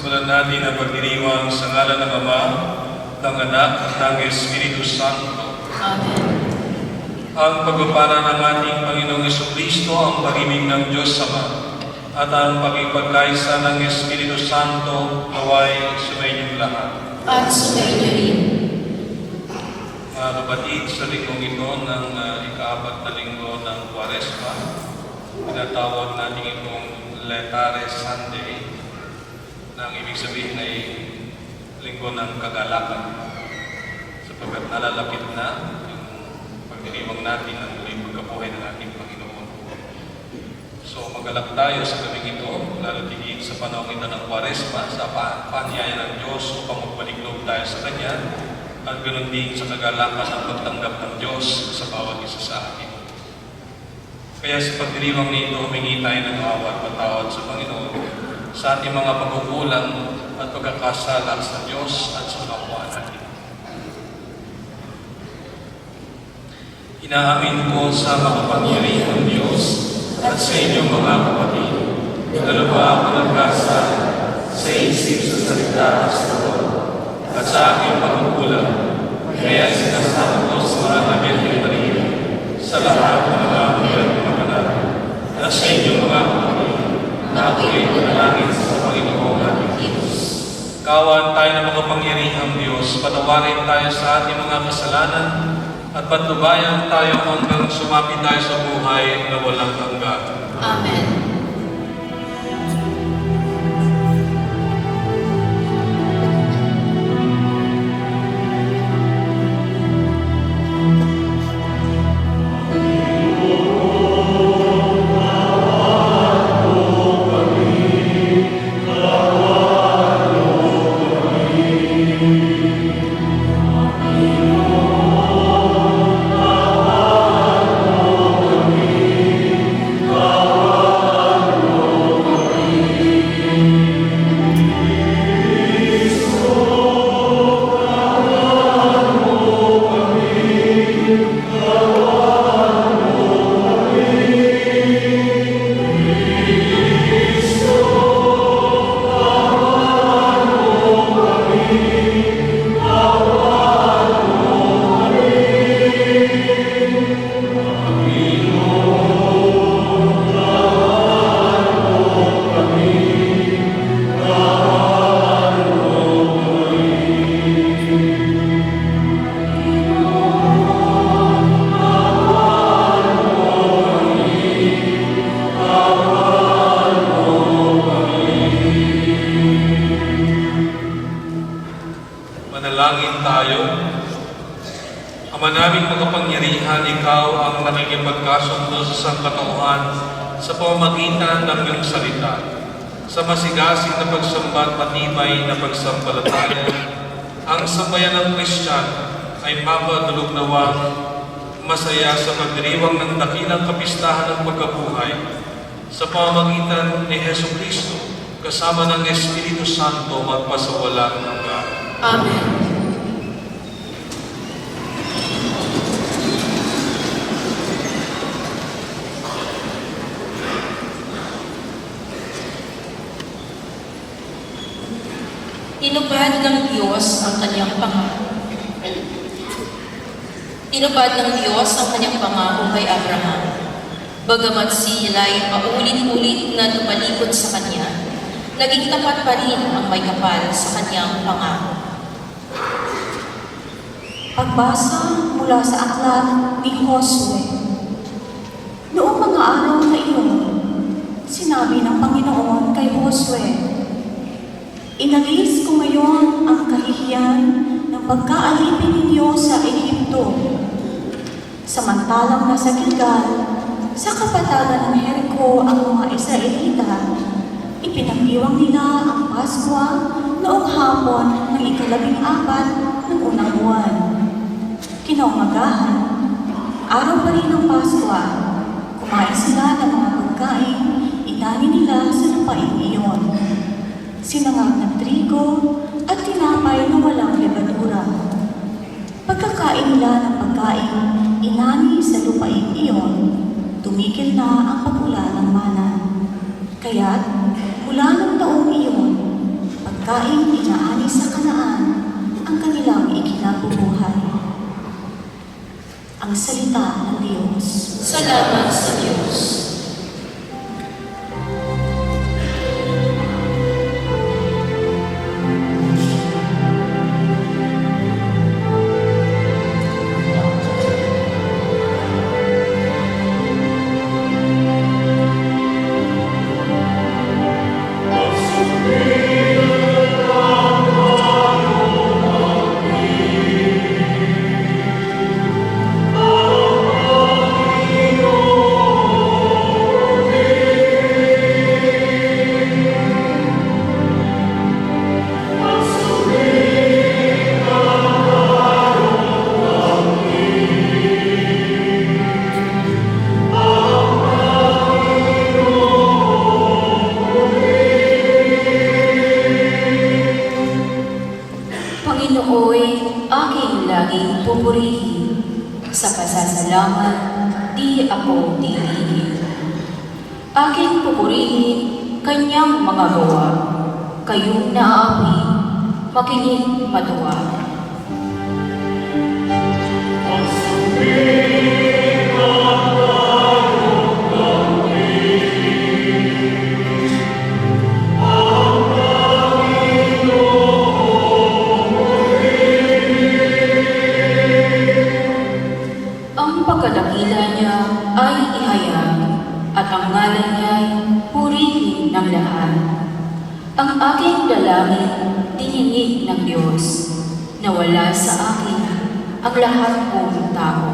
Simulan natin ang pagdiriwang sa ngalan ng Ama, ng Anak, at ng Espiritu Santo. Amen. Ang pagpapala ng ating Panginoong Jesucristo, ang pag-ibig ng Diyos Ama, at ang pagkipagkaisa ng Espiritu Santo naway sumayin lahat. At sumainyo rin. Mga kapatid, sa linggong ito ng ika-4 na linggo ng Kwaresma, pinatawag natin itong Laetare Sunday, na ang ibig sabihin ay linggo ng kagalakan, sapagkat nalalapit na yung pagdiriwang natin ang muling pagkabuhay ng ating Panginoon. So magalak tayo sa gabing ito, lalo tigit sa panahon ito ng Kwaresma, sa paanyaya ng Diyos upang magbalignog tayo sa Kanya, at ganoon din sa kagalakan ng pagtanggap ng Diyos sa bawat isa sa atin. Kaya sa pagdiriwang nito, humingi tayo ng awa at patawad sa Panginoon sa ating mga pagkukulang at pagkakasala sa Diyos at sa kapwa natin. Inaamin ko sa makapangyarihang Diyos at sa inyong mga kapatid, nalaba ako ng kasala sa isip, sa salita at sa tawag, at sa aking pagkukulang, kaya sinasabi ko sa mga Birhen Maria, sa lahat ng mga anghel at mga banal, at sa inyong mga kapatid, na ako'y manalangin sa Panginoong ating Diyos. Kawan tayo ng mga pangyarihang Diyos, patawarin tayo sa ating mga kasalanan, at patnubayan tayo hanggang sumapit tayo sa buhay na walang hanggan. Amen. Manalangin tayo. Ama naming makapangyarihan, Ikaw ang nakikipagkasundo sa sangkatauhan sa pamamagitan ng iyong salita. Sa masigasig na pagsamba at matibay na pagsampalataya, ang sambayan ng Kristiyano ay mapadulog nawang masaya sa pagdiriwang ng dakilang kapistahan ng pagkabuhay sa pamamagitan ni Jesucristo kasama ng Espiritu Santo magpasawalang hanggan. Amen. Inubad ng Diyos ang kanyang pangako. Inubad ng Diyos ang kanyang pangako kay Abraham. Bagamat sila ay paulit-ulit na tumalikod sa kanya, naging tapat pa rin ang may kapal sa kanyang pangako. Pagbasa mula sa aklat ni Josue. Noong mga araw na iyon, sinabi ng Panginoon kay Josue, "Inalis ko ngayon ang kahihiyan ng pagkaalipin ninyo sa Ehipto. Samantalang nasa Gilgal, sa kapatagan ng Jericho ang mga Israelita, ipinagdiwang nila ang Paskwa noong hapon ng ika-14 ng unang buwan. Kinaumagahan, araw pa rin ng Paskwa, kumain sila ng mga pagkain, inani nila sa lupain iyon. Sinangag ng trigo at tinapay na walang lebadura. Pagkakain nila ng pagkain, inani sa lupain iyon, tumigil na ang pag-ula ng mana. Kaya't mula ng taong iyon, pagkain inaani sa Kanaan ang kanilang ikinabubuhay. Ang salita ng Diyos. Salamat sa Diyos. Panginooy aking laging pupurihin, sa pasasalamat di ako titigil. Aking pupurihin kanyang mga gawa, kayong naapi, makinig matuwa. Ang pagkadakila niya ay ihayag, at ang ngalan niya'y purihin ng lahat. Ang aking dalangin, dininig ng Diyos, na wala sa akin ang lahat kong tao.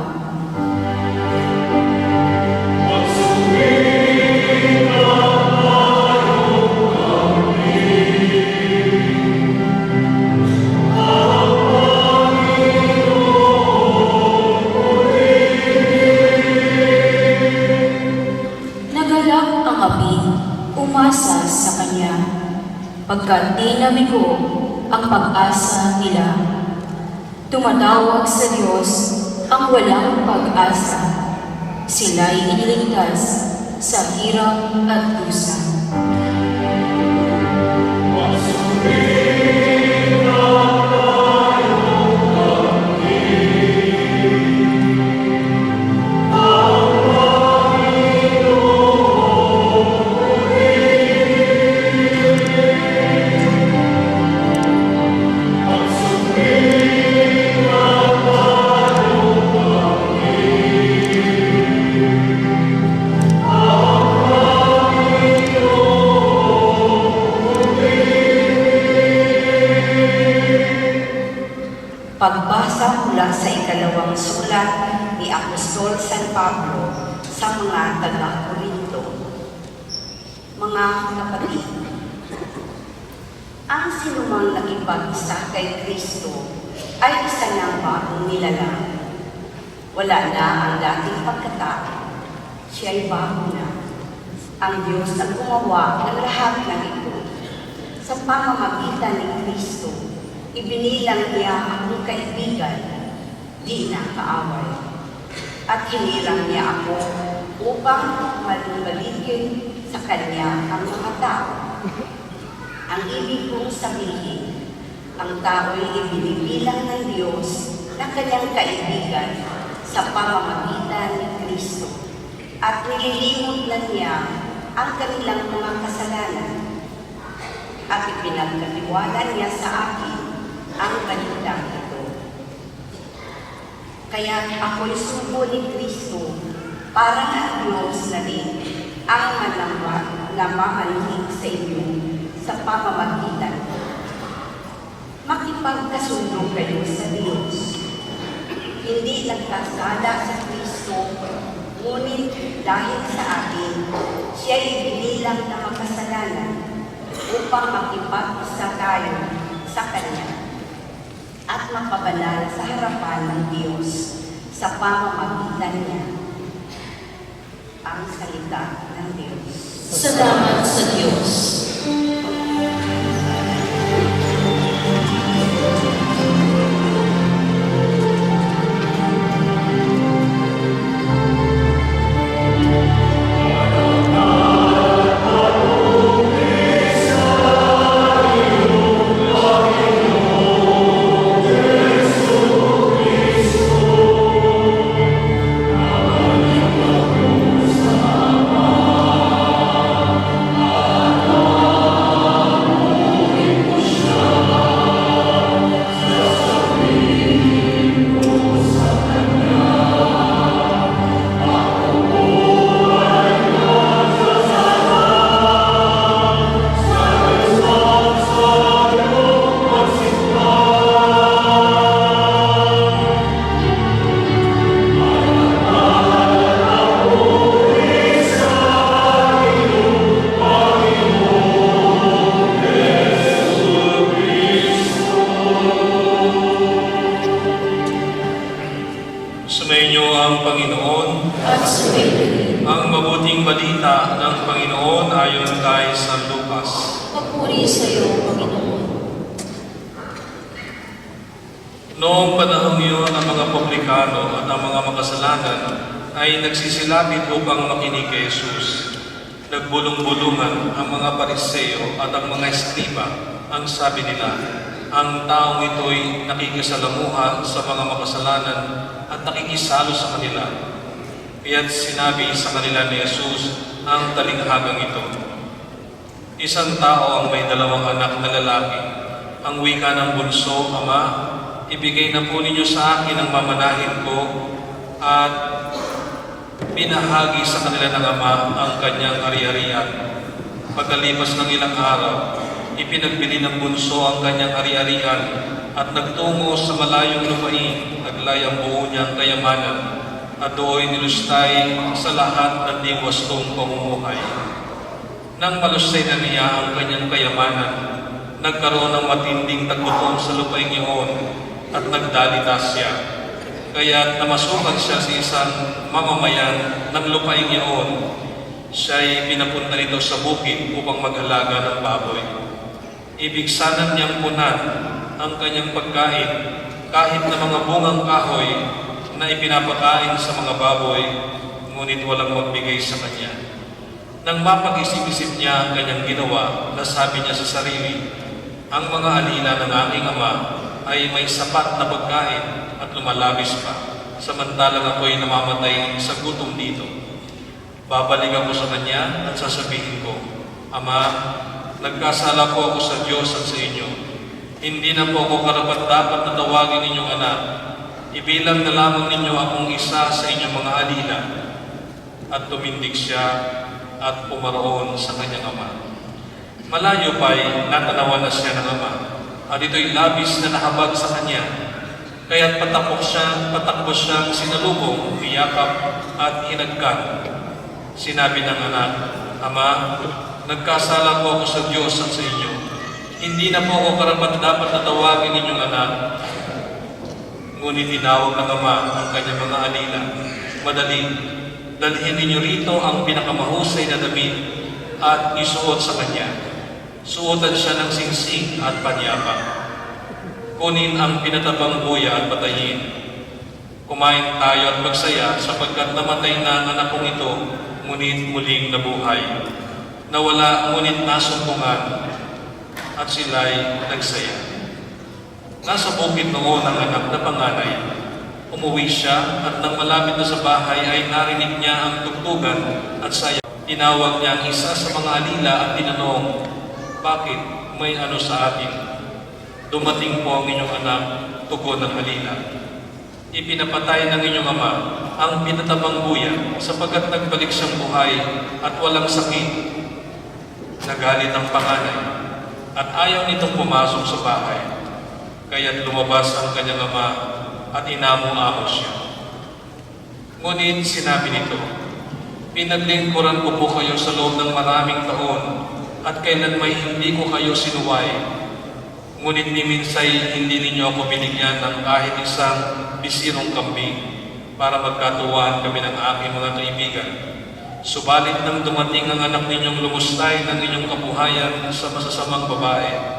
Nagalak ang api, umasa sa Kanya, pagkat di nabigo ang pag-asa nila. Tumatawag sa Diyos ang walang pag-asa, sila'y iniligtas sa hirap at dusa. Pagbasa mula sa ikalawang sulat ni Apostol San Pablo sa mga taga-Korinto. Mga kapatid, ang sinumang nakipag-isa kay Kristo ay isa ng bagong nilalang. Wala na ang dating pagkatao, siya'y bago na. Ang Diyos ang gumawa ng lahat ng ito. Sa pamamagitan ni Kristo, ibinilang niya akong kaibigan, di na kaaway. At hinirang niya ako upang malumbalikin sa Kanya ang mga tao. Ang ibig kong sabihin, ang tao'y ibinibilang ng Diyos na Kanyang kaibigan sa pamamagitan ni Kristo. At nililimot na niya ang kanilang mga kasalanan. At ipinagkatiwala niya sa akin ang balitang ito. Kaya ako'y subo ni Kristo para ang Diyos na din ang namahalin sa inyo sa pamamagitan ko. Makipagkasundo kayo sa Diyos. Hindi nagkasala sa Kristo, ngunit dahil sa akin, siya'y binilang na makasalanan upang makipag-isa tayo sa Kanya at mapabanal sa harapan ng Diyos sa pamamagitan niya. Ang salita ng Diyos. Salamat sa Diyos. balita ng Panginoon ayon kay San Lucas. Papuri sa iyo, Panginoon. Noong panahong iyon, ang mga publikano at ang mga makasalanan ay nagsisilapit upang makinig kay Jesus. Nagbulong-bulungan ang mga pariseo at ang mga eskriba. Ang sabi nila, ang taong ito'y nakikisalamuha sa mga makasalanan at nakikisalo sa kanila. Kaya't sinabi sa kanila ni Jesus ang talinghagang ito. Isang tao ang may 2 anak na lalaki. Ang wika ng bunso, Ama, ibigay na po ninyo sa akin ang mamanahin ko, at binahagi sa kanila ng ama ang kanyang ari-arian. Pagkalipas ng ilang araw, ipinagbili ng bunso ang kanyang ari-arian at nagtungo sa malayong lupain, naglay ang buo niyang kayamanan at do'y nilustay sa lahat ng di wastong pamumuhay. Nang malusay na niya ang kanyang kayamanan, nagkaroon ng matinding tagutong sa lupain iyon at nagdalita siya. Kaya namasukan siya sa isang mamamayan ng lupain iyon. Siya'y pinapunta nito sa bukid upang mag-alaga ng baboy. Ibig sana niyang punan ang kanyang pagkain kahit na mga bungang kahoy na ipinapakain sa mga baboy, ngunit walang magbigay sa kanya. Nang mapag-isip-isip niya ang kanyang ginawa, nasabi niya sa sarili, ang mga alila ng aking ama ay may sapat na pagkain at lumalabis pa, samantalang ako'y namamatay sa gutom dito. Babalik ako sa kanya at sasabihin ko, Ama, nagkasala po ako sa Diyos at sa inyo. Hindi na po ako karapat-dapat na tawagin ninyong anak. Ibilang na lamang ninyo akong isa sa inyong mga alila. At tumindig siya at pumaroon sa kanyang ama. Malayo pa'y natanawan na siya ng ama, at ito'y labis na nahabag sa kanya. Kaya't patakbo siyang sinalubong, niyakap at hinagkan. Sinabi ng anak, Ama, nagkasala po ako sa Diyos at sa inyo. Hindi na po ako karapat-dapat na tawagin ninyong anak. Ngunit tinawag ng ama ang kanyang mga alila. Madali, dalhin ninyo rito ang pinakamahusay na damit at isuot sa kanya. Suotan siya ng singsing at panyapang. Kunin ang pinatabang buya at patayin. Kumain tayo at magsaya sapagkat namatay na ang anak kong ito, ngunit muling nabuhay. Nawala ngunit nasumpungan, at sila'y nagsaya. Nasa bukid noon ang anak na panganay. Umuwi siya at nang malapit na sa bahay ay narinig niya ang tugtugan at saya. Tinawag niya ang isa sa mga alila at tinanong, bakit may ano sa atin? Dumating po ang inyong anak, tugon ng alila. Ipinapatay ng inyong ama ang pinatabang buya sapagkat nagbalik siyang buhay at walang sakit. Nagalit ang panganay at ayaw nitong pumasok sa bahay. Kaya't lumabas ang kanyang ama at inamo-amo siya. Ngunit sinabi nito, pinaglingkuran ko po kayo sa loob ng maraming taon at kailan may hindi ko kayo sinuway. Ngunit ni minsay hindi ninyo ako binigyan ng kahit isang bisirong kambing para magkatuwaan kami ng aking mga kaibigan. Subalit nang dumating ang anak ninyong lumustay ng inyong kabuhayan sa masasamang babae,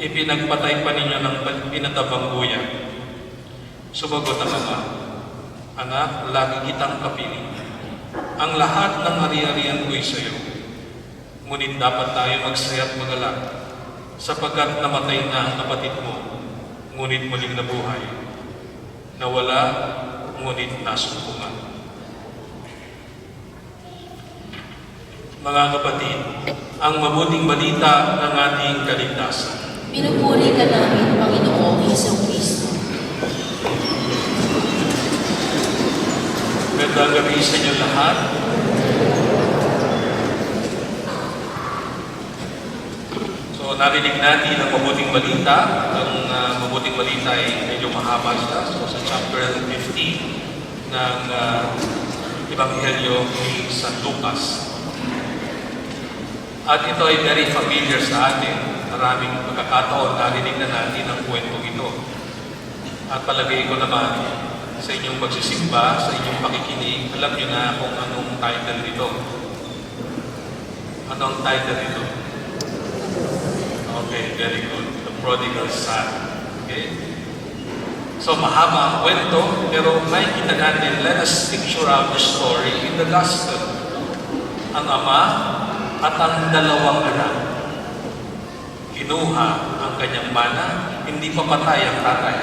ipinagpatay pa ninyo ng pinatabang buya. Sumagot ang ama, anak, lagi kitang kapiling. Ang lahat ng ari-arian ko'y sa iyo. Ngunit dapat tayo magsaya at magalak, sapagkat namatay na ang kapatid mo, ngunit muling nabuhay. Nawala, ngunit nasumpungan. Mga kapatid, ang mabuting balita ng ating kaligtasan. Pinupuri ka namin, Panginoong Hesus-Kristo. Magandang gabi sa inyo lahat. So, narinig natin ang mabuting balita. Ang mabuting balita ay medyo mahaba siya. So, sa chapter 15 ng Ebanghelyo ni San Lucas. At ito ay very familiar sa atin. Maraming pagkakataon narinig na natin ang kwentong ito. At palagay ko naman sa inyong pagsisimba, sa inyong pakikinig, alam niyo na kung anong title nito. Ano ang title nito? Okay, very good. The Prodigal Son. Okay? So mahaba ang kwento, pero makikita natin, let us picture out the story in the gospel. Ang ama at ang dalawang anak. Kinuha ang kanyang mana, hindi pa patay ang tatay.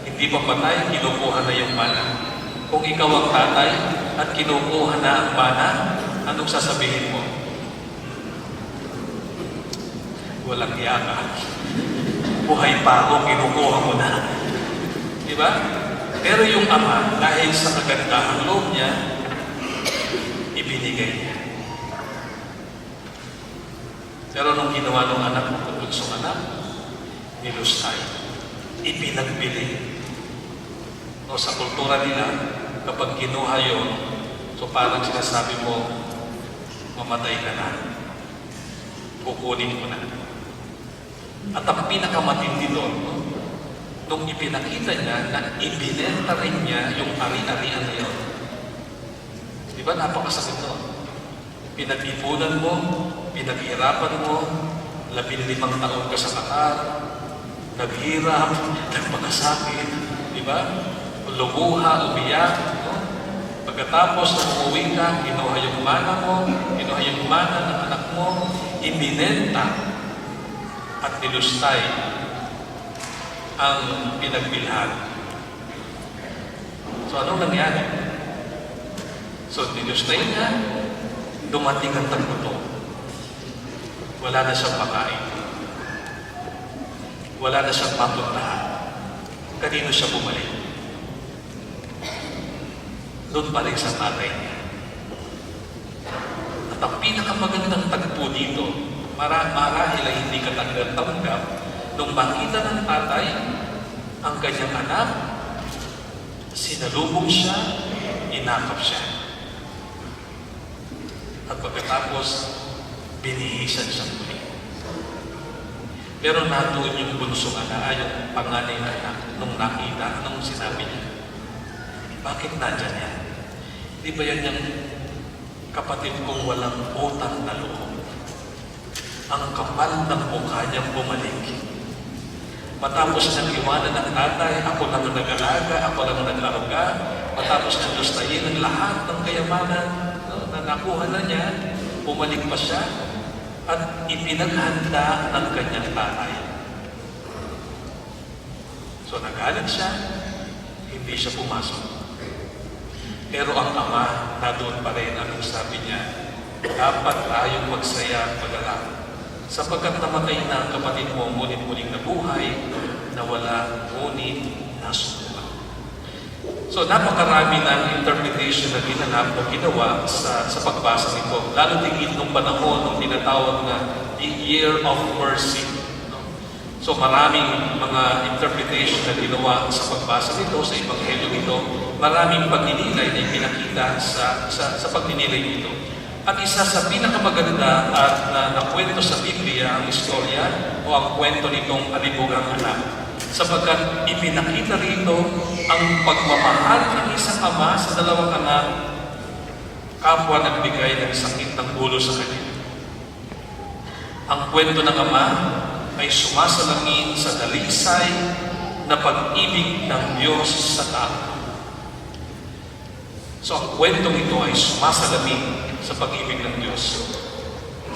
Hindi pa patay, kinukuha na yung mana. Kung ikaw ang tatay at kinukuha na ang mana, anong sasabihin mo? Walang yaka. Buhay pa ako, kinukuha mo na. Diba? Pero yung ama, dahil sa kagandahang loob niya, ibinigay niya. Pero nung ginawa ng anak, ng bunsong anak, nilustay. Ipinagbili. No, sa kultura nila, kapag kinuha yun, so parang sinasabi mo, mamatay ka na. Kukunin mo na. At ang pinakamatindi doon, no? Nung ipinakita niya na ibinenta rin niya yung ari-arian na yun. Di ba napakasakit doon? Pinag-ipunan mo, pinaghirapan mo, 15 taon ka sa Qatar, naghirap, nagpakasakit, di ba? Lumuha, umiyak, no? Pagkatapos nung umuwi ka, kinuha yung mana mo, kinuha yung mana ng anak mo, ibinenta at nilustay ang pinagbilhan. So anong nangyari? So nilustay niya, dumating ang tagputo. Wala na siyang makain. Wala na siyang mapuntahan. Kanino siya bumalik? Doon pa rin sa tatay niya. At ang pinakamagandang tagpo dito, marahil ay hindi ka tanggap, nung makita ng tatay ang kanyang anak, sinalubong siya, inakap siya. At pagkatapos, binihisan siya muli. Pero natuon yung bunsong anak, yung panganay na anak, nung nakita, nung sinabi niya, bakit nandyan yan? Di ba yan yung kapatid kong walang utang na loob? Ang kapal ng mukha niyang bumalik. Matapos niyang iwanan ng tatay, ako lang ang nag-alaga, ako lang ang nag-aruga, matapos niyang gustayin ang lahat ng kayamanan, no, na nakuha na niya, bumalik pa siya, at ipinaghanda ng kanyang tatay. So nagalit siya, hindi siya pumasok. Pero ang ama, nadoon pa rin anong sabi niya, dapat tayong magsaya at magalak. Sapagkat namatay na ang kapatid mo, ngunit muling nabuhay, nawala, ngunit nasubukan. So napakarami ng interpretation na ginanap o ginawa sa pagbasa nito. Lalo tingin nung panahon nung tinatawag na the Year of Mercy. No? So maraming mga interpretation na ginawa sa pagbasa nito, sa Ebanghelyo nito, maraming pagninilay na ipinakita sa pagninilay nito. At isa sa pinakamaganda at nakwento sa Biblia ang istorya o ang kwento nitong alibugang anak. Sapagkat ipinakita rito ang pagmamahal ng isang ama sa dalawang anak, kapwa nagbigay ng sakit ng ulo sa kanya. Ang kwento ng ama ay sumasalamin sa dalisay na pag-ibig ng Diyos sa tao. So ang kwentong ito ay sumasalamin sa pag-ibig ng Diyos.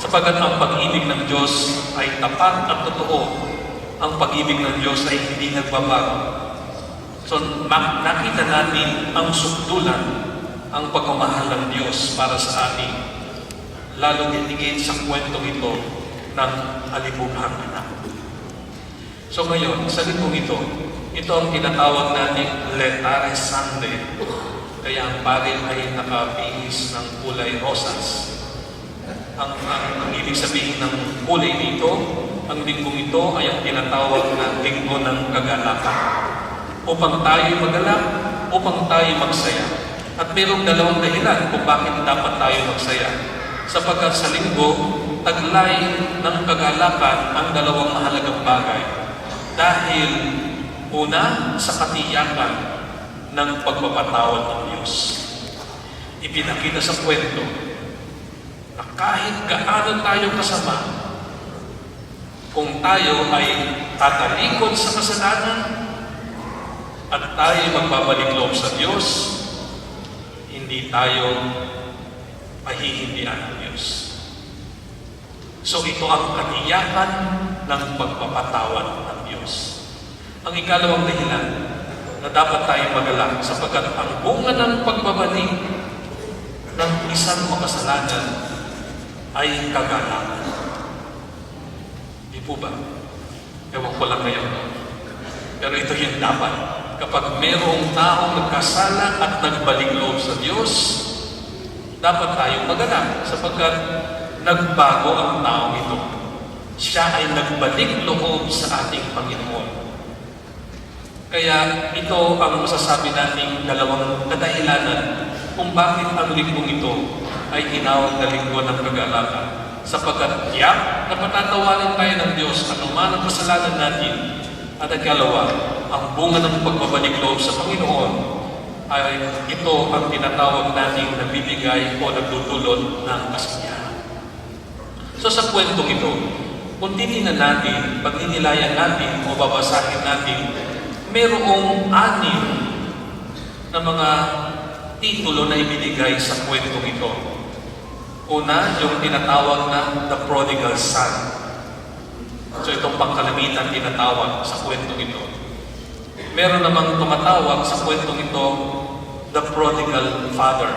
Sapagkat ang pag-ibig ng Diyos ay tapat at totoo. Ang pag-ibig ng Diyos ay hindi nagbabago. So nakita natin ang sukdulan, ang pagmamahal ng Diyos para sa atin. Lalo higit sa kwentong ito ng alibughang anak. So ngayon, sa lingkong ito ang tinatawag natin Letare Sunday. Kaya ang pare ay nakabihis ng kulay rosas. Ang ibig sabihin ng kulay nito, ang linggong ito ay ang tinatawag na linggo ng kagalakan. Upang tayo magalak, upang tayo magsaya. At mayroong dalawang dahilan kung bakit dapat tayo magsaya. Sapagkat sa linggo, taglay ng kagalakan ang dalawang mahalagang bagay. Dahil una, sa katiyakan ng pagpapatawad ng Diyos. Ipinakita sa kwento na kahit gaano tayo kasama, kung tayo ay tatalikod sa kasalanan at tayo magbabalik loob sa Diyos, hindi tayo pahihindihan ng Diyos. So ito ang katiyakan ng pagpapatawad ng Diyos. Ang ikalawang dahilan na dapat tayo magalak sapagkat ang bunga ng pagbabalik ng isang makasalanan ay kagalangan. Di po ba? Ewan ko lang ngayon. Pero ito yung dapat. Kapag mayroong taong nagkasala at nagbalik loob sa Diyos, dapat tayong magalak sapagkat nagbago ang taong ito. Siya ay nagbalik loob sa ating Panginoon. Kaya ito ang masasabi nating dalawang kadahilanan kung bakit ang linggong ito ay tinawag na linggo ng kagalakan. Sapagkat tiyak na patatawarin tayo ng Diyos anuman ang kasalanan natin. At ang kalawa, ang bunga ng pagbabalik loob sa Panginoon ay ito ang tinatawag nating nabibigay o nagdudulot ng kasiyahan. So sa kwentong ito, kung titingnan natin, pagninilayan natin o babasahin natin, mayroong 6 na mga titulo na ibinigay sa kwentong ito. Una, yung tinatawag na The Prodigal Son. So itong pangkalamitan tinatawag sa kwentong ito. Meron namang tumatawag sa kwentong ito, The Prodigal Father.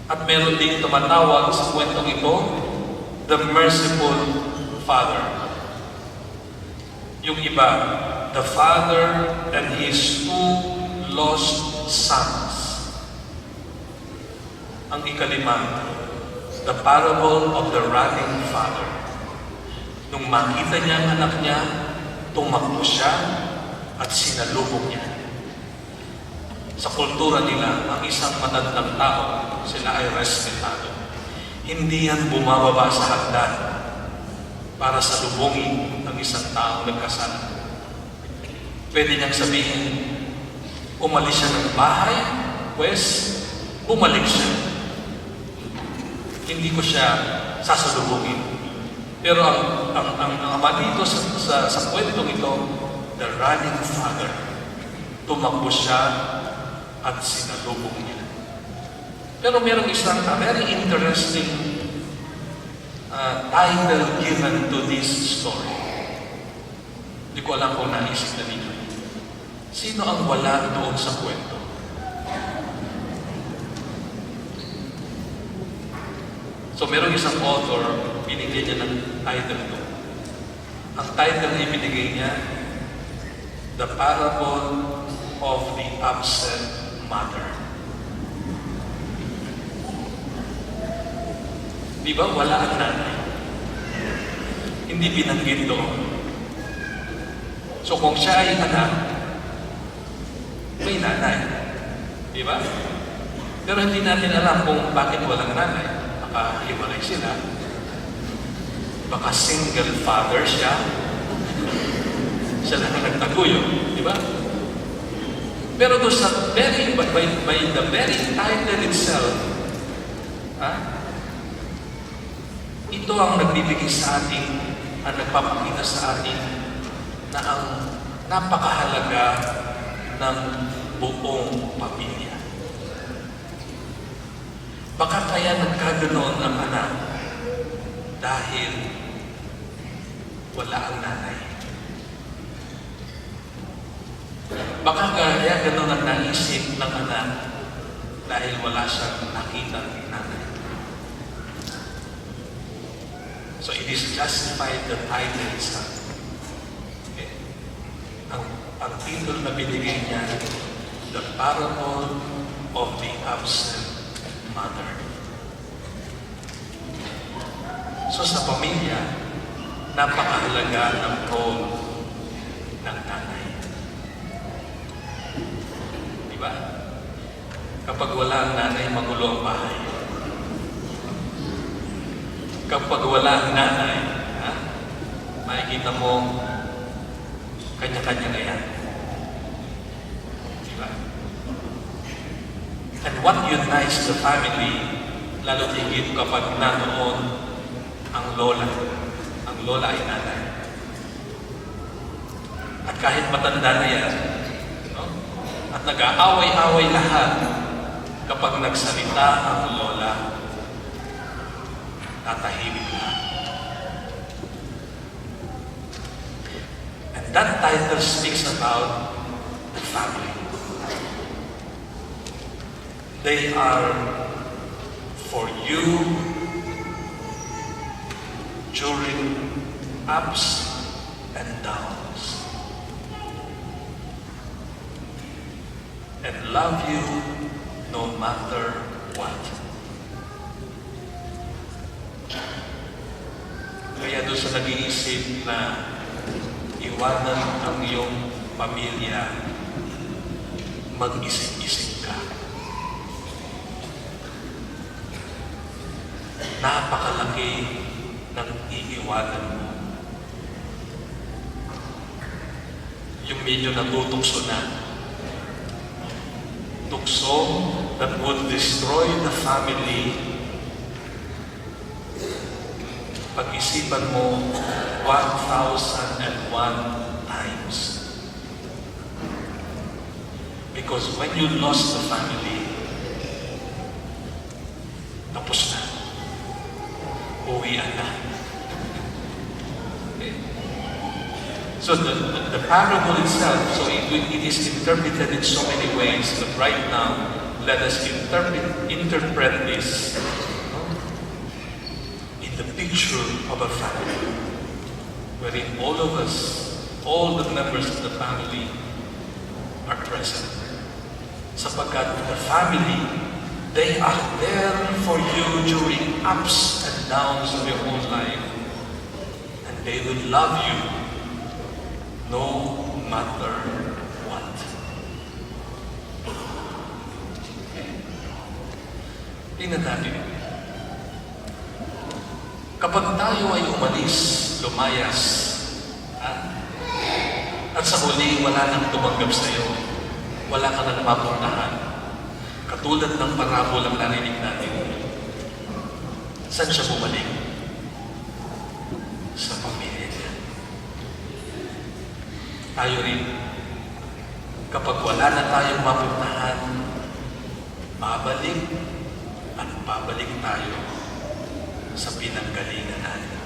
At meron din tumatawag sa kwentong ito, The Merciful Father. Yung iba, The Father and His 2 Lost Sons. Ang ikalima, The Parable of the Running Father. Nung makita niya ang anak niya, tumakbo siya at sinalubong niya. Sa kultura nila, ang isang matandang tao, sila ay respetado. Hindi yan bumababa sa hagdan para salubungin ang isang taong nagkasala. Pwede niyang sabihin, umalis siya ng bahay, pues bumalik siya. Hindi ko siya sasalubungin. Pero ang ama dito sa kwentong ito, the running father, tumakbo siya at sinalubong niya. Pero merong isang very interesting title given to this story. Hindi ko alam kung naisip na ninyo. Sino ang wala doon sa kwento? So merong isang author, binigyan niya ng title ito. Ang title na ibinigay niya, The Parable of the Absent Mother. Di ba wala ang nanay? Hindi binanggit doon. So kung siya ay anak, may nanay. Di ba? Pero hindi natin alam kung bakit walang nanay. Baka hiwalay sila. Baka single father siya. Siya lang ang nagtaguyo. Di ba? Pero doon sa by the very title itself, ito ang nagbibigay sa atin, ang nagpapakita sa atin na ang napakahalaga ng buong pamilya. Baka kaya nagkaganoon ang anak dahil wala ang nanay. Baka kaya ganoon ang naisip ng anak dahil wala siyang nakita ng nanay. So it is justified the title itself. Okay. Ang title na binigay niya, The Parable of the Absent Mother. So sa pamilya, napakahalaga ng role ng nanay. Di ba? Kapag wala ang nanay, magulo ang bahay. Kapag wala ang nanay, makikita mo, kanya-kanya na yan. Di ba? And what unites the family lalo higit kapag nanoon ang lola. Ang lola ay nanay. At kahit matanda na yan, no? At nag-aaway-away lahat kapag nagsalita ang lola, tatahimik lahat. And that title speaks about the family. They are for you during ups and downs, and love you no matter what. Kaya doon sa nag-iisip na iwanan ang iyong pamilya, mag-isip-isip ka. Napakalaki ng iiwanan mo. Yung medyo natutokso na. Tukso that would destroy the family. Pag-isipan mo 1,001 times. Because when you lost the family, tapos na. Uwian na. Okay. So the parable itself, so it is interpreted in so many ways, but right now, let us interpret this in the picture of a family, wherein all of us, all the members of the family are present. Sapagkat the family, they are there for you during ups and downs of your whole life. And they will love you no matter what. Tingnan natin. Kapag tayo ay umalis, lumayas, at sa huli wala nang tumanggap sa iyo, wala ka nang mapuntahan, katulad ng parabolang narinig natin, saan siya bumalik? Sa pamilya niya. Tayo rin, kapag wala na tayong mapuntahan, babalik at babalik tayo sa pinanggalingan natin.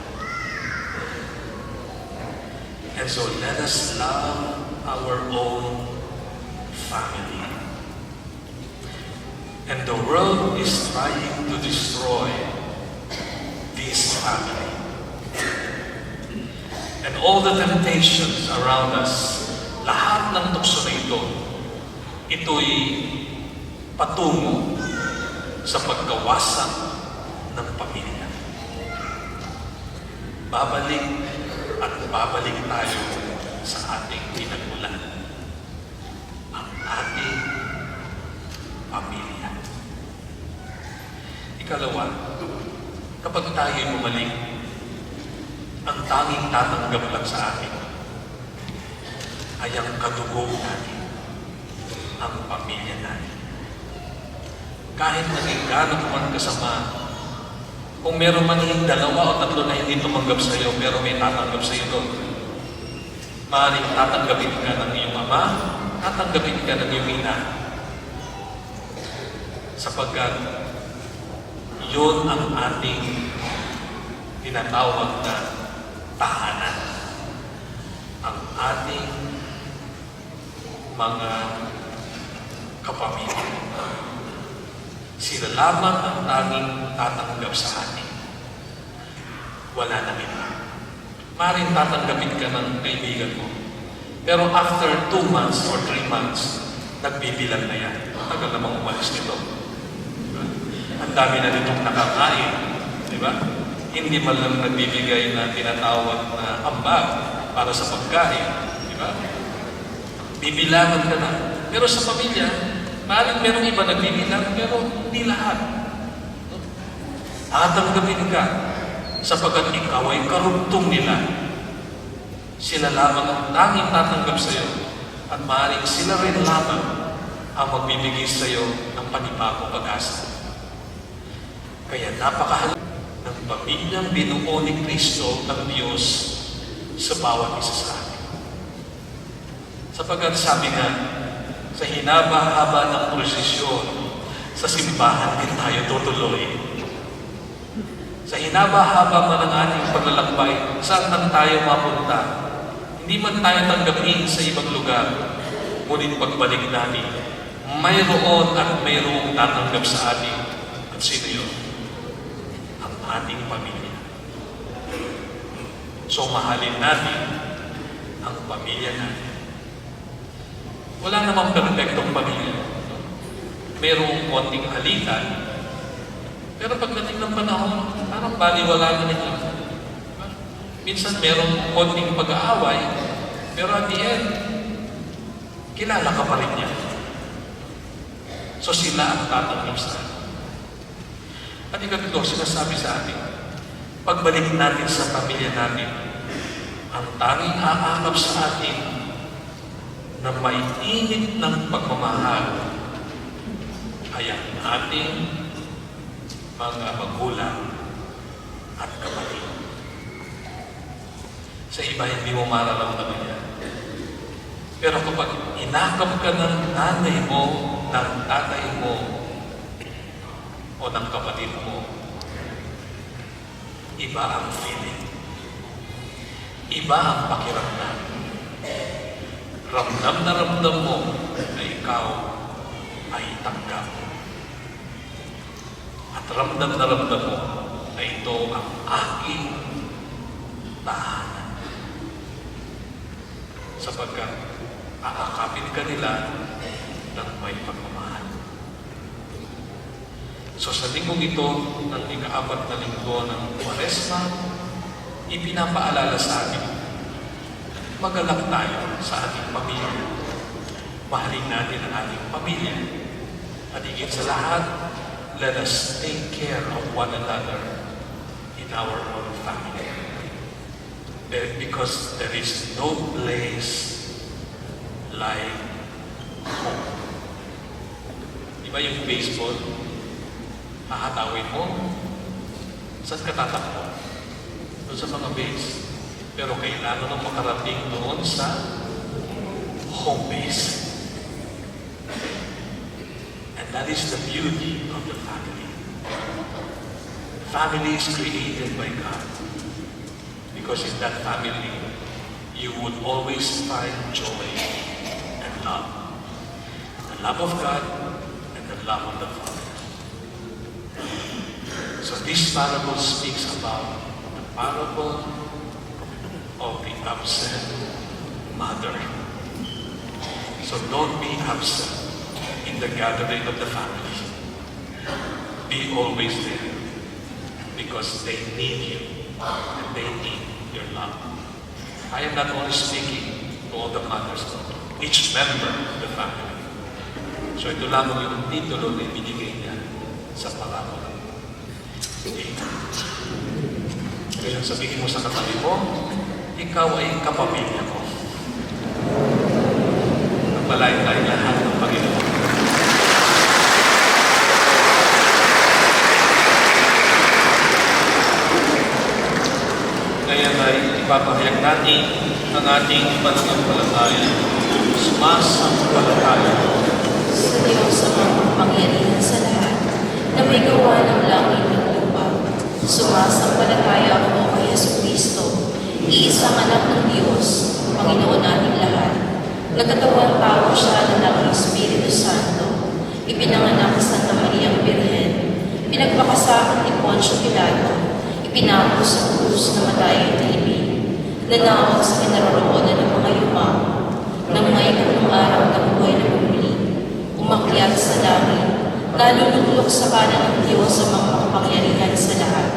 And so let us love our own family. And the world is trying to destroy this family. And all the temptations around us, lahat ng tukso na ito'y patungo sa pagkawasak ng pamilya. Babalik at babalik tayo sa ating pinagmulan, ang ating pamilya. Ikalawa, kapag tayo'y bumalik, ang tanging tatanggap lang sa atin ay ang kadugo natin, ang pamilya natin. Kahit naging gano'n man kasama, kung meron man yung 2 o 3 na hindi tumanggap sa iyo, pero may tatanggap sa iyo doon, maaaring tatanggapin ka ng iyong ama, tatanggapin ka ng iyong ina. Sapagkat yun ang ating tinatawag na tahanan. Ang ating mga kapamilya. Sila lamang ang tanging tatanggap sa atin. Wala na iba. Maaaring tatanggapin ka ng kaibigan mo. Pero after 2 months or 3 months, nagbibilang na yan. Tagal namang umalis nito. Diba? Ang dami na nitong nakakain. Diba? Hindi man lang nagbibigay na tinatawag na ambag para sa pagkain. Diba? Bibilangan ka na. Pero sa pamilya, maaaring merong iba nagbibilang, pero hindi lahat. Tatanggapin ka sapagkat ikaw ay karugtong nila. Sila lamang ang tanging tatanggap sa iyo at maaaring sila rin lamang ang magbibigay sa iyo ng panibagong pag-asa. Kaya napakahalaga ng pamilyang binuo ni Kristo ng Diyos sa bawat isa sa atin. Sapagkat sabi nga, sa hinaba-haba ng prosesyon, sa simbahan din tayo tutuloy. Sa hinaba-haba man ng ating paglalakbay, saan man tayo mapunta, hindi man tayo tanggapin sa ibang lugar, ngunit pagbalik natin, mayroon at mayroong tatanggap sa atin. At sino yun? Ang ating pamilya. So mahalin natin ang pamilya natin. Wala namang perfectong pamilya. Mayroong konting halitan, pero pagdating ng panahon, parang baliwala na nila. Minsan mayroong konting pag-aaway, pero at the end, kilala ka pa rin niya. So sila ang tatanggap sa atin. At ikatlo, sinasabi sa atin, pagbalik natin sa pamilya natin, ang tanging aakap sa atin na maiinit ng pagmamahal ay ang ating mga magulang at kapatid. Sa iba, hindi mo mararamdaman yan. Pero kapag inakap ka ng nanay mo, ng tatay mo, o ng kapatid mo, iba ang feeling. Iba ang pakiramdam. Ramdam na ramdam mo na ikaw ay tanggap. At ramdam na ramdam mo na ito ang aking tahanan. Sapagkat aakapin ka nila ng may pagmamahal. So sa linggong ito, ng ika-4 na linggo ng Kwaresma, ipinapaalala sa atin, magalak tayo sa ating pamilya. Mahalin natin ang ating pamilya. At higit sa lahat, let us take care of one another in our own family. Because there is no place like home. Di ba yung baseball? Hahatawin mo, saan ka tatakbo? Doon sa mga base. Pero kailangan ng makarating doon sa home base. And that is the beauty of the family. The family is created by God. Because in that family, you would always find joy and love. The love of God and the love of the Father. So this parable speaks about the parable of the absent mother. So don't be absent in the gathering of the family. Be always there because they need you and they need your love. I am not only speaking to all the mothers, each member of the family. So ito lamang yung titulo na ibinigay niya sa parable. Kaya sabihin mo sa katabi mo, ikaw ay kapamilya ko. Nagpalain tayo lahat ng Panginoon. Ngayon ay ipapahayag natin ang ating pananampalataya. Sumasampalataya Sa Diyos ang makapangyarihan sa lahat, na may gawa ng langit at lupa. Sumasampalataya ako kay Jesucristo, iisang anak ng Diyos, Panginoon nating lahat. Nagkatawang tao siya ng Espiritu Santo, ipinanganak sa Santa Mariang Birhen, pinagpakasakan ni Poncio Pilato, ipinako sa krus na matay at ibig, nanawag sa kinaroroonan ng mga yumaw, nang may ikatlong araw na buhay na bumuli, umakyat sa langit, naluluklok sa kanan ng Diyos sa mga makapangyarihan sa lahat.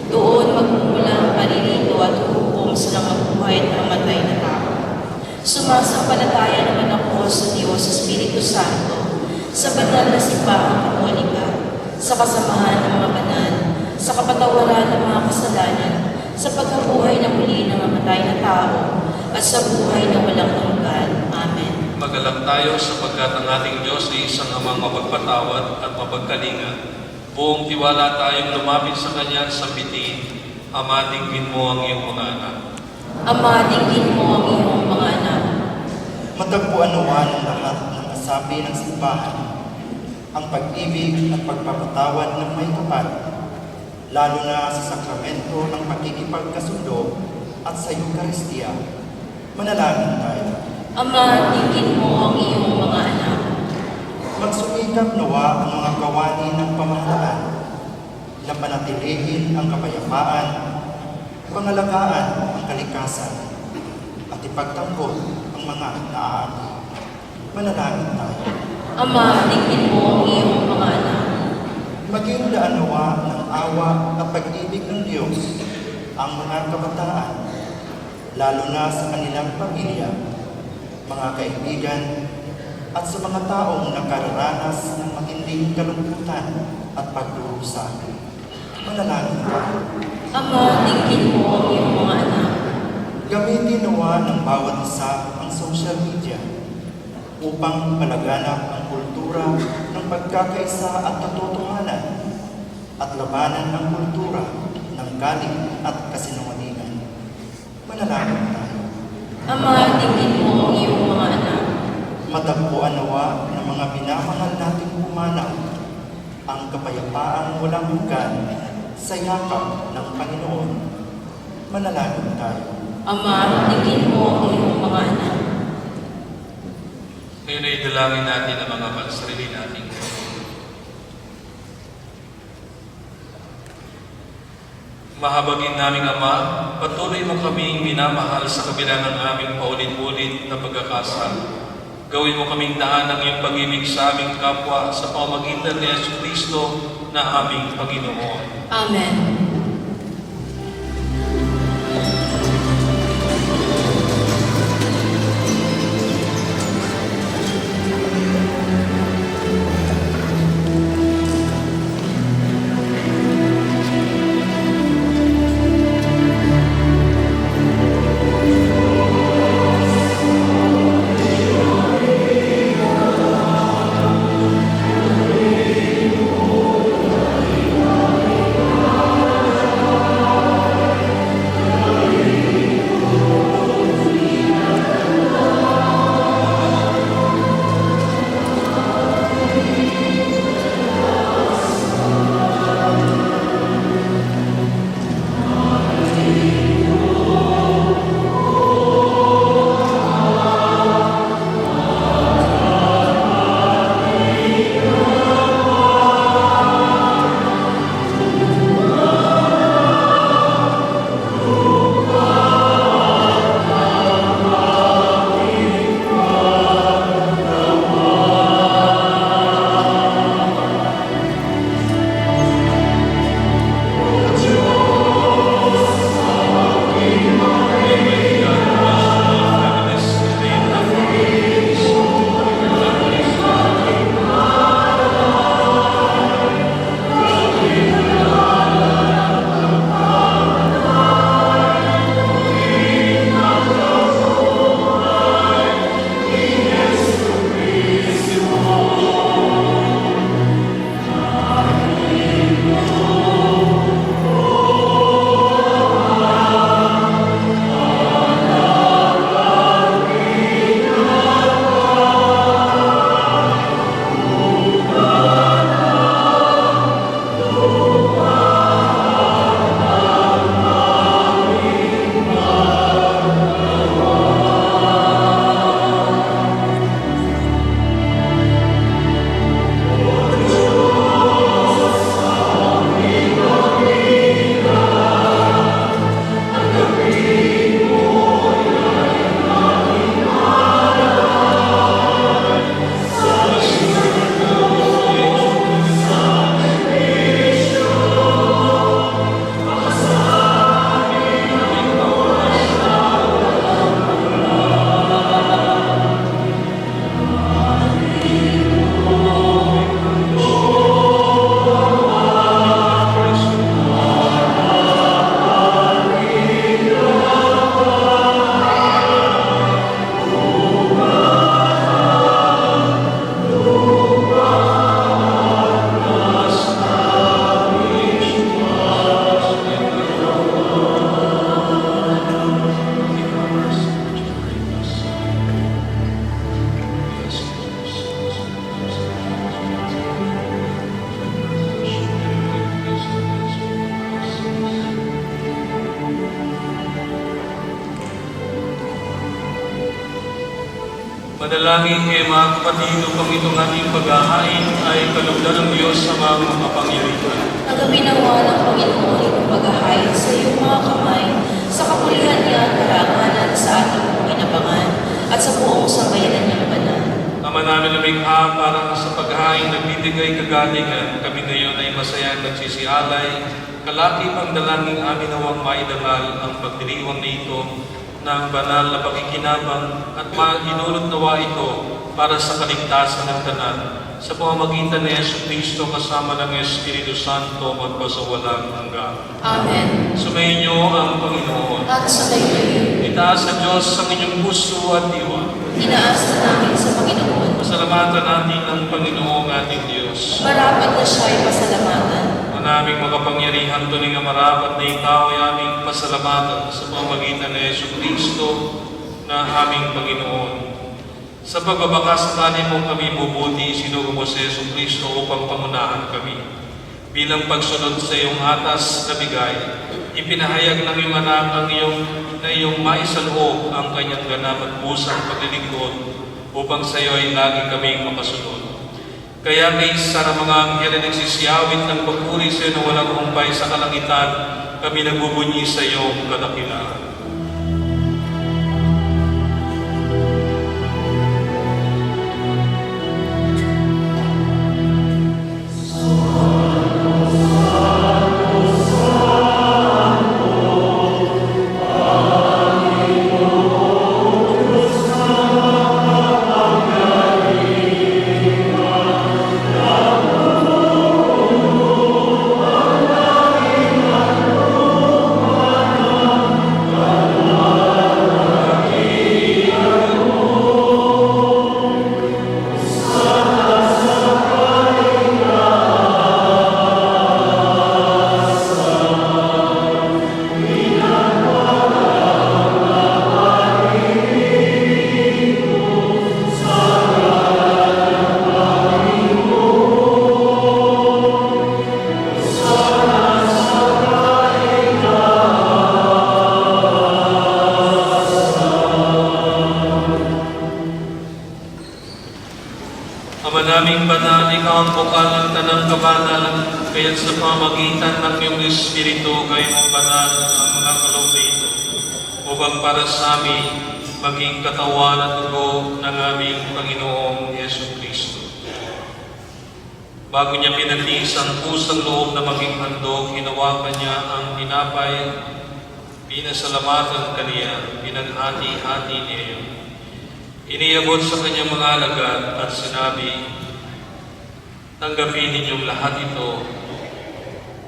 Doon magmumula ang paririto at hukom sa mga buhay at namatay na tao. Sumasampalataya naman ako sa Diyos sa Espiritu Santo, sa banal na simbahang Katolika, sa kasamahan ng mga banal, sa kapatawaran ng mga kasalanan, sa pagkabuhay na muli ng namatay na tao, at sa buhay na walang hanggan. Amen. Magalak tayo sapagkat ang ating Diyos ay isang amang mapagpatawad at mapagkalinga. Buong tiwala tayong lumapit sa Kanya sa bitin. Ama, dinggin mo ang iyong mga anak. Ama, dinggin mo ang iyong mga anak. Matagpuan nawa ng lahat ng kasapi ng simbahan ang pag-ibig at pagpapatawad ng may kapal, lalo na sa sakramento ng pakikipagkasundo at sa Eucharistia. Manalangin tayo. Ama, dinggin mo ang iyong mga anak. Magsumikap nawa ang mga kawani ng pamahalaan na panatilihin ang kapayapaan, pangalagaan ang kalikasan, at ipagtanggol ang mga naaari. Manalangin tayo. Ama, dinggin mo ang iyong mga anak. Maging daan nawa ng awa at pag-ibig ng Diyos ang mga kabataan, lalo na sa kanilang pamilya, mga kaibigan, at sa mga taong nakararanas ng matinding kalungkutan at pagdurusa. Manalangin tayo. Ama, dinggin mo ang iyong mga anak. Gamitin nawa ng bawat isa ang social media upang palaganap ang kultura ng pagkakaisa at katotohanan at labanan ang kultura ng galit at kasinungalingan. Manalangin tayo. Ama, dinggin mo ang iyong mga anak. Matagpuan nawa ng mga minamahal nating pumanaw ang kapayapaang walang hanggan sa yakap ng Panginoon. Manalangin tayo. Ama, dinggin mo ang iyong mga anak. Ngayon ay dalangin natin ang mga pansarili natin. Mahabagin naming Ama, patuloy mo kaming minamahal sa kabila ng aming paulit-ulit na pagkakasal. Gawin mo kaming daan ng iyong pag-ibig sa aming kapwa sa pamamagitan ni Jesucristo na aming Panginoon. Amen. Manalangin kayo mga kapatid upang itong ating paghahain ay kalugdan ng Diyos sa mga makapangyarihan. Tagapin nawa ng Panginoon itong paghahain sa iyong mga kamay, sa kapulihan niya at karangalan sa ating inabangan at sa buong sambayanan niyang banal. Ama namin lumikha para sa paghahain nagbibigay kagalingan, kami ngayon ay masaya at nagsisialay, kalakip ang dalangin amin nawang maidangal ang pagdiriwang nito ng banal na pakikinabang at mainulot nawa ito para sa kaligtasan ng tanan sa pamamagitan ni Jesucristo kasama ng Espiritu Santo magpasawalang hanggan. Amen. Sumayin niyo ang Panginoon. At sa kayo, Itaas sa Diyos ang inyong puso at diwa. tinaas na namin sa Panginoon. Pasalamatan natin ang Panginoong ating Diyos. Marapat na siya ay pasalamatan. Ang aming makapangyarihan tuloy nga marapat na ikaw ay aming pasalamatan sa pamamagitan ni Jesucristo na aming Panginoon. Sa pagbabakasakali mo kami bubuti, sinugo mo si Jesucristo upang pangunahan kami. Bilang pagsunod sa iyong atas na bigay, ipinahayag ng iyong anak ang iyong maisaloob ang kanyang ganap at pusang paglilingkod upang sa iyo ay lagi kaming makasunod. Kaya kaysa ng mga anghel na nagsisiyawit ng pagpuri sa iyo na walang humpay sa kalangitan, kami nagbubunyi sa iyong kadakilaan. Ama naming banal, ikaw ang bukal ng tanang kabanalan, kaya't sa pamagitan ng iyong Espiritu, kayo mong banal ang mga kaloob nito, upang para sa amin maging katawan at dugo ng aming Panginoong Jesucristo. Bago niya pinatiis ang pusang loob na maging handog, hinawakan niya ang tinapay, pinasalamatan kaniya, pinaghati-hati niya yun. Iniabot sa kanyang mga alagad at sinabi, tanggapin ninyong lahat ito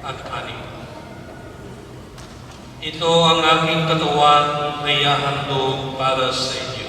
at kanin. Ito ang aking katawan na ihahandog para sa inyo.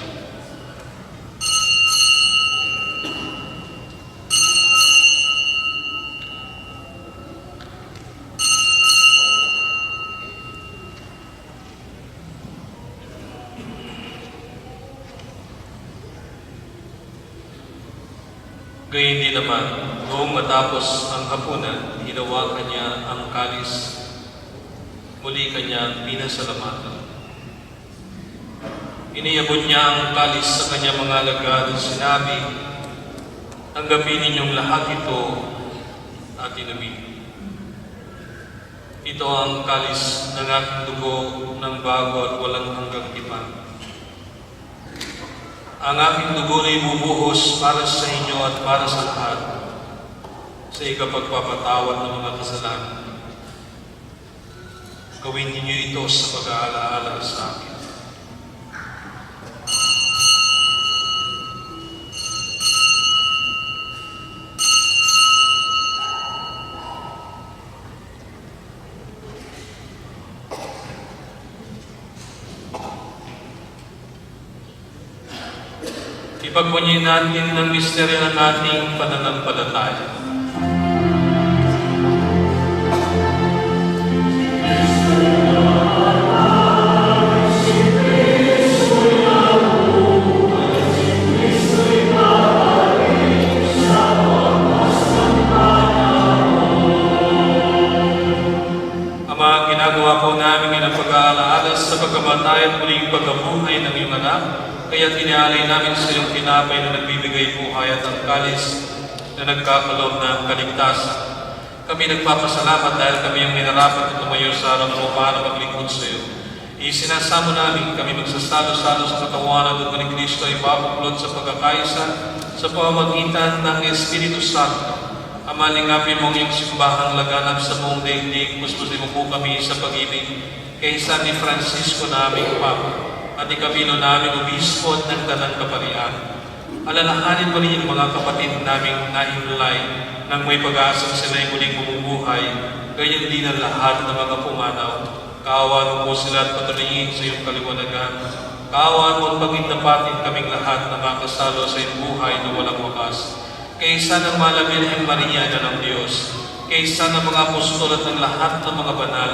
Gayun din naman, noong matapos ang hapunan, hinawakan niya ang kalis, muli kanyang pinasalamatan. Iniabot niya ang kalis sa kanyang mga alagad at sinabi, tanggapin ninyong lahat ito at inumin. Ito ang kalis ng aking dugo ng bago at walang hanggang tipan. Ang aking dugo na ibubuhos para sa inyo at para sa lahat sa ikapagpapatawad ng mga kasalanan. Gawin ninyo ito sa pag-aalaala sa akin. Ipagpunyin natin ng misteryo ng ating pananampalataya. Ama, ginagawa po namin ang pag-aalaala sa pagkamatay at muling pagkabuhay ng iyong anak, kaya tinialay namin sa iyong tinapay na nagbibigay buhay at ang kalis na nagkakaloob ng kaligtasan. Kami nagpapasalamat dahil kami ang minarapat at tumayo sa harap mo para maglingkod sa iyo. Isinasamo namin kami magsasalo-salo sa katawan at dugo ni Kristo ay mabuklod sa pagkakaisa sa pamamagitan ng Espiritu Santo. Ama, lingapin mo ang iyong simbahang laganap sa buong daigdig. Puspusin mo po kami sa pag-ibig kay San ni Francisco na aming Papa at ni Camilo na aming Obispo at ng Tanang Kaparian. Alalahanin mo rin yung mga kapatid naming nahimlay nang may pag-asang sila'y muling bumubuhay, gayon din ang lahat ng mga pumanaw. Kaawaan mo po sila at patuloyin sa iyong kaliwanagan. Kaawaan mo at pagindapatin kaming lahat na makasalo sa iyong buhay na walang wakas. Kaysa ng Mahal na Birhen Maria na ng Diyos, kaysa ng mga apostol at ng lahat ng mga banal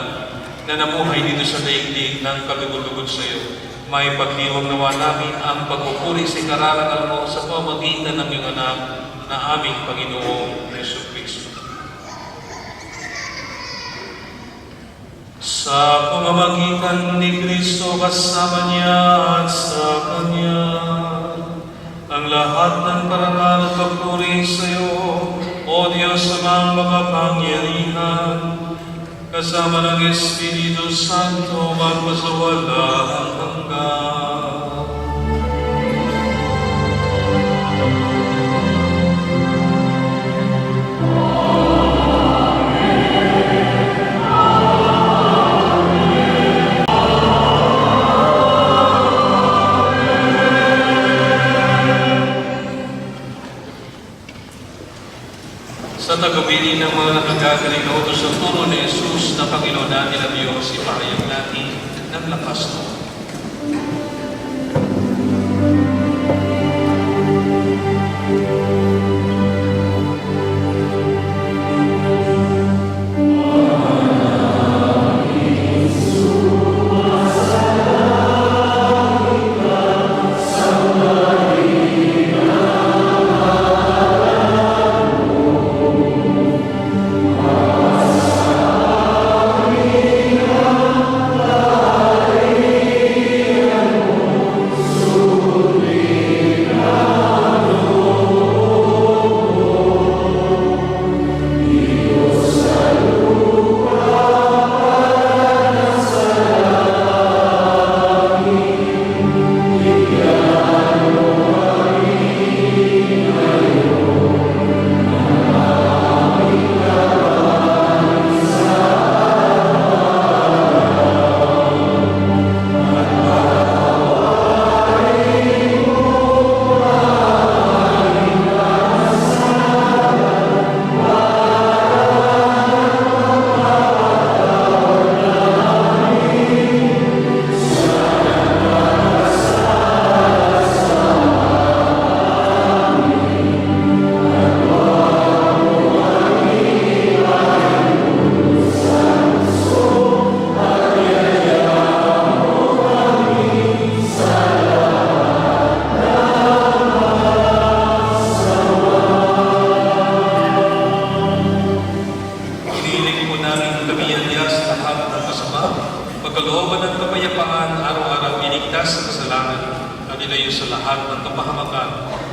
na namuhay dito sa daigdig ng kalugod-lugod sa iyo, may pagdiwang nawa namin ang pagpupuri sa kararangal mo sa pamamagitan ng iyong anak na aming Panginoong Jesucristo. Sa pamamagitan ni Kristo kasama niya at sa Kanya, ang lahat ng parangal at pagpuri sa iyo, O Diyos amang makapangyarihan, kasama ng Espiritu Santo, magpasawalang hanggan. Sa tagubilin ng mga nakagagaling na utos sa turo ni Jesus na Panginoon natin at Diyos, ipahayag natin ng lakas mo.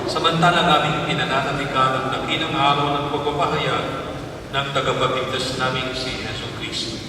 Samantalang aming pinananatikan ang dakilang araw ng pagpapahayag ng tagapagligtas namin si Jesucristo.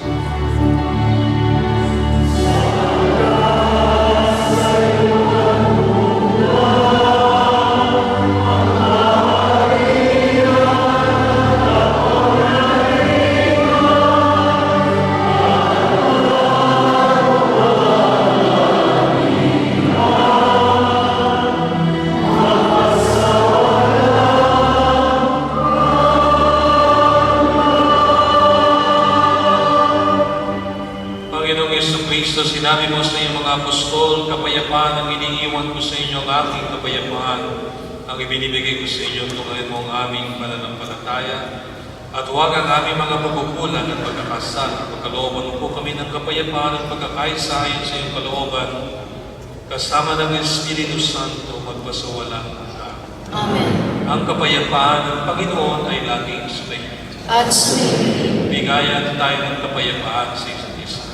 Sinabi mo sa iyong mga apostol, kapayapaan ang iniiwan ko sa inyo, ang aking kapayapaan ang ibinibigay ko sa inyo, tungayin mo ang aming pananampalataya at huwag ang aming mga pagkukulang at pagkakasal. Pagkalooban mo po kami ng kapayapaan at pagkakaisa ayon sa iyong kalooban, kasama ng Espiritu Santo, magpasawalang hanggan. Amen. Ang kapayapaan ng Panginoon ay laging sumainyo. At sumainyo. Bigayan tayo ng kapayapaan sa isa't isa.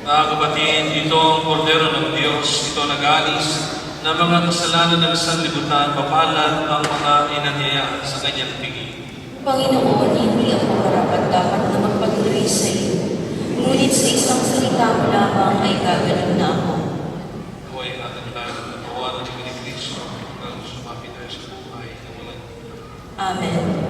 Mga kapatid, ito ang kordero ng Diyos, ito nag-alis na mga kasalanan ng sanlibutan, mapalad ang mga inanyaya sa kanyang tingin. Panginoon, hindi ako karapat-dapat na magpatuloy sa iyo. Ngunit sa isang salita mo lamang ay gagaling na ako. Huwag ating lahat na tawanan ni Kristo hanggang sumapit tayo sa buhay na walang Amen.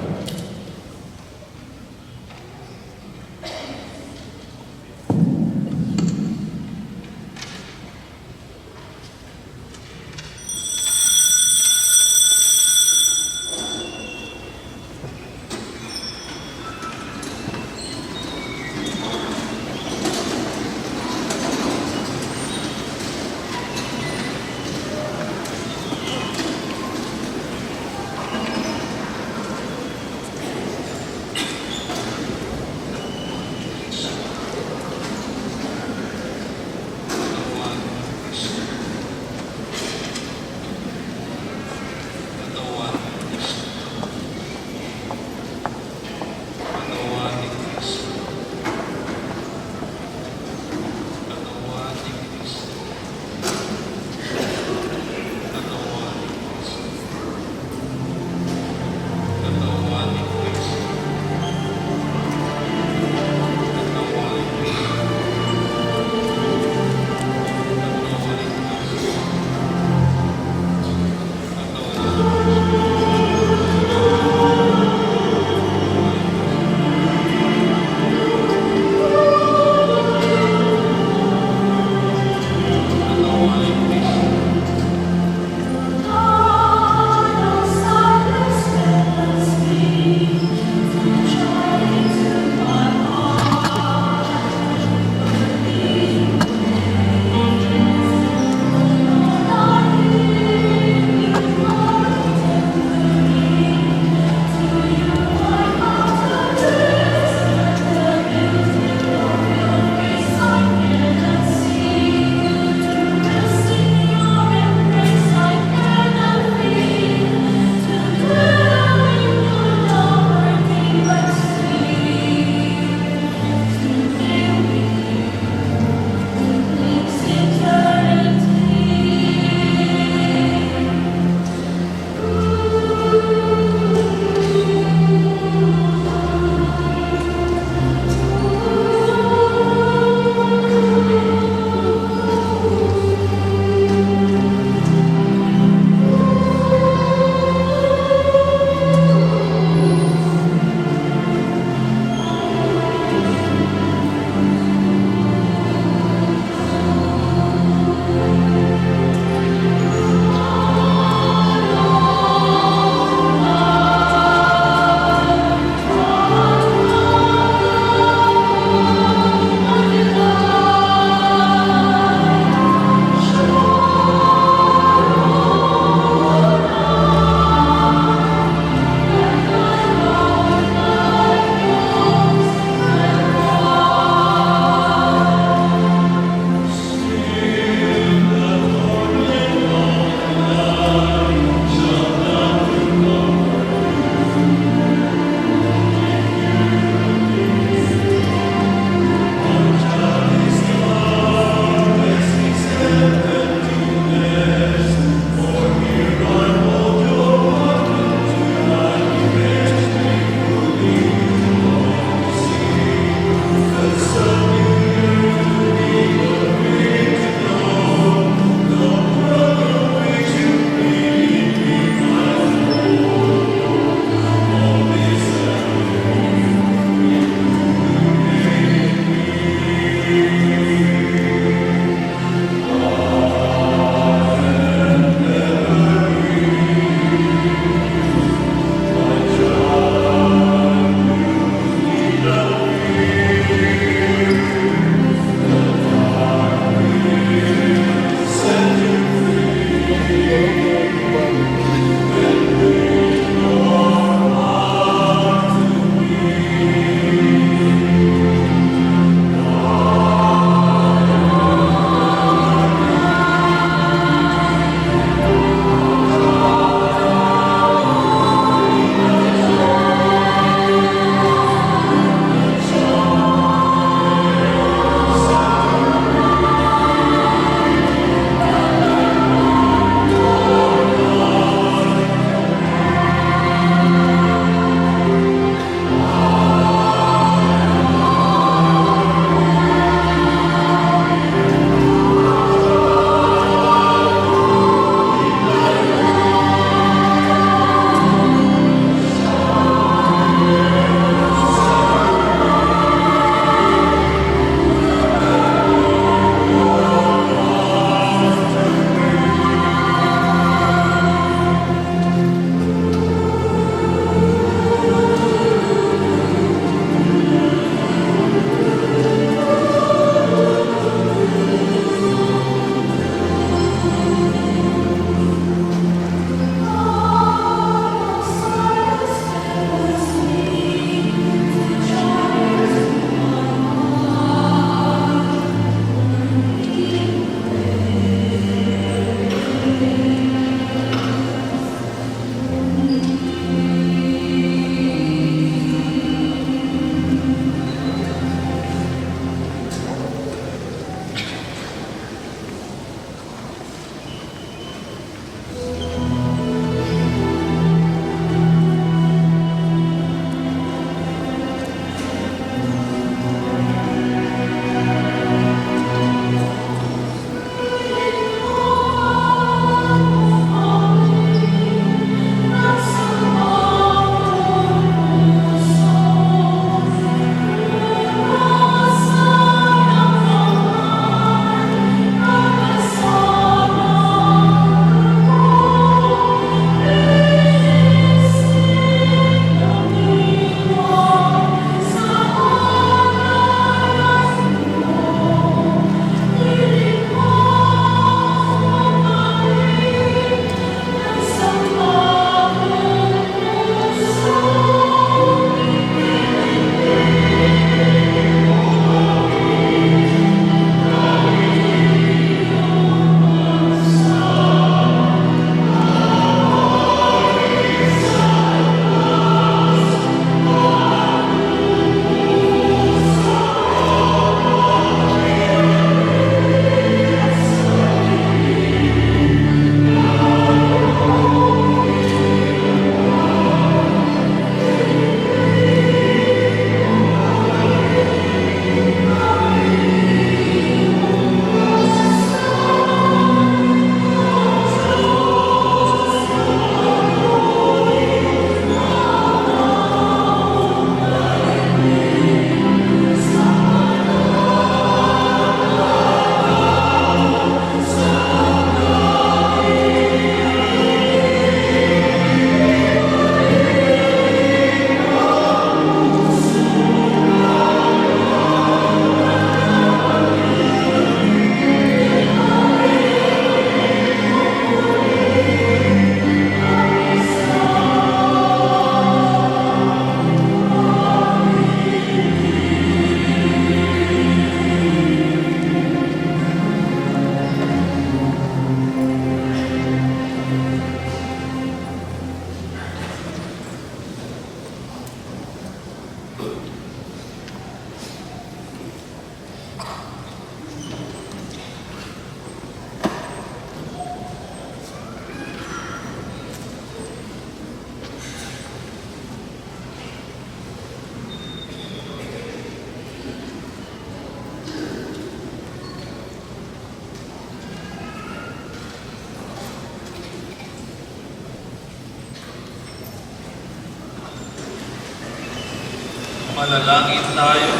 Manalangin tayo.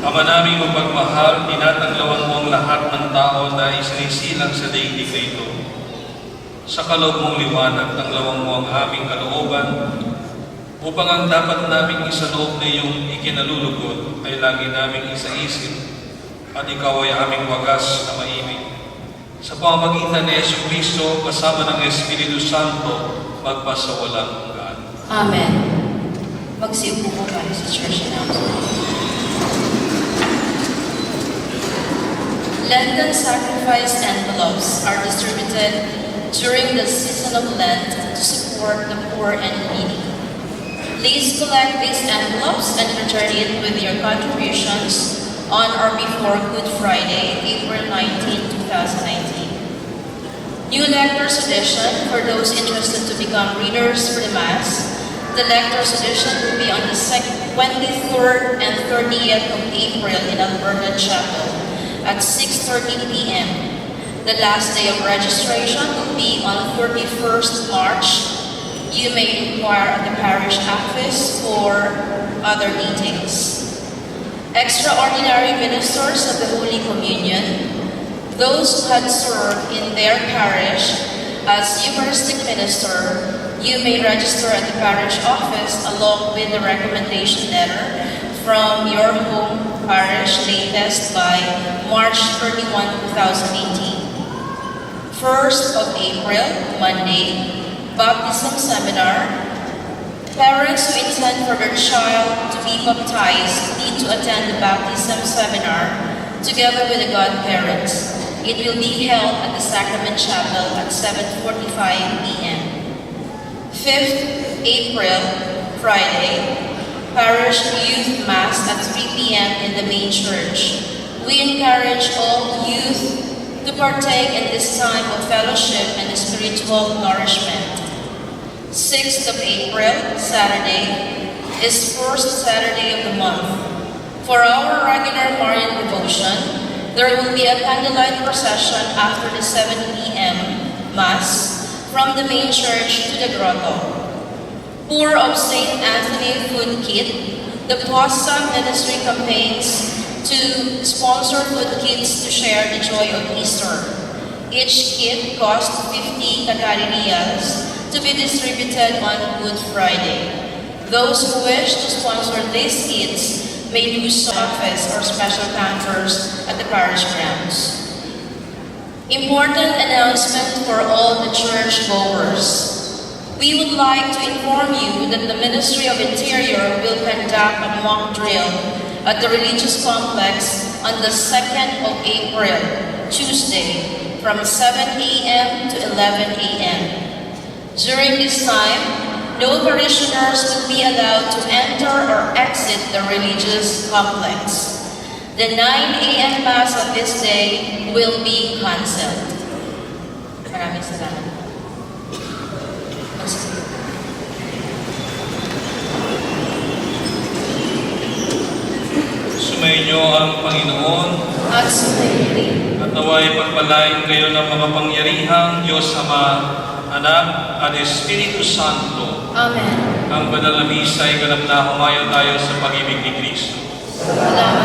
Ama naming mapagmahal, tinatanglawan mo ang lahat ng tao na isinisilang sa daigdig na ito. Sa kaloob mong liwanag, tanglawan mo ang aming kalooban upang ang dapat naming isaloob na iyong ikinalulugod ay lagi naming isaisip at ikaw ay aming wagas na maibig. Sa pamamagitan ni Yesu Cristo, kasama ng Espiritu Santo, magpasawalang hanggan. Amen. Magsiupo po tayo sa church announcement. Lenten sacrifice envelopes are distributed during the season of Lent to support the poor and needy. Please collect these envelopes and return it with your contributions on or before Good Friday, April 19, 2019. New Lectors Edition for those interested to become readers for the Mass. The Lectors Edition will be on the 23rd and 30th of April in Alberta Chapel at 6:30 p.m. The last day of registration will be on 31st March. You may inquire at the parish office for other details. Extraordinary ministers of the Holy Communion, those who had served in their parish as Eucharistic minister, you may register at the parish office along with the recommendation letter from your home parish latest by March 31, 2018. 1st of April, Monday, Baptism Seminar. Parents who intend for their child to be baptized need to attend the baptism seminar together with the godparents. It will be held at the Sacrament Chapel at 7:45 p.m. 5th April, Friday, Parish Youth Mass at 3 p.m. in the main church. We encourage all youth to partake in this time of fellowship and spiritual nourishment. 6th of April, Saturday, is first Saturday of the month. For our regular Marian devotion, there will be a candlelight procession after the 7 p.m. Mass from the main church to the grotto. Poor of St. Anthony Food Kit, the POSA ministry campaigns to sponsor food kits to share the joy of Easter. Each kit costs 50 Qatari riyals to be distributed on Good Friday. Those who wish to sponsor these kits may do so office or special counters at the parish grounds. Important announcement for all the church goers. We would like to inform you that the Ministry of Interior will conduct a mock drill at the religious complex on the 2nd of April, Tuesday, from 7 a.m. to 11 a.m. During this time, no parishioners will be allowed to enter or exit the religious complex. The 9 a.m. Mass of this day will be cancelled. Maraming salamat. Sumainyo ang Panginoon At sumayin. at naway pagpalain kayo ng makapangyarihang Diyos Ama, Anak at Espiritu Santo. Amen. Ang banal na misa ay ganap na humayo tayo sa pag-ibig ni Kristo. Salamat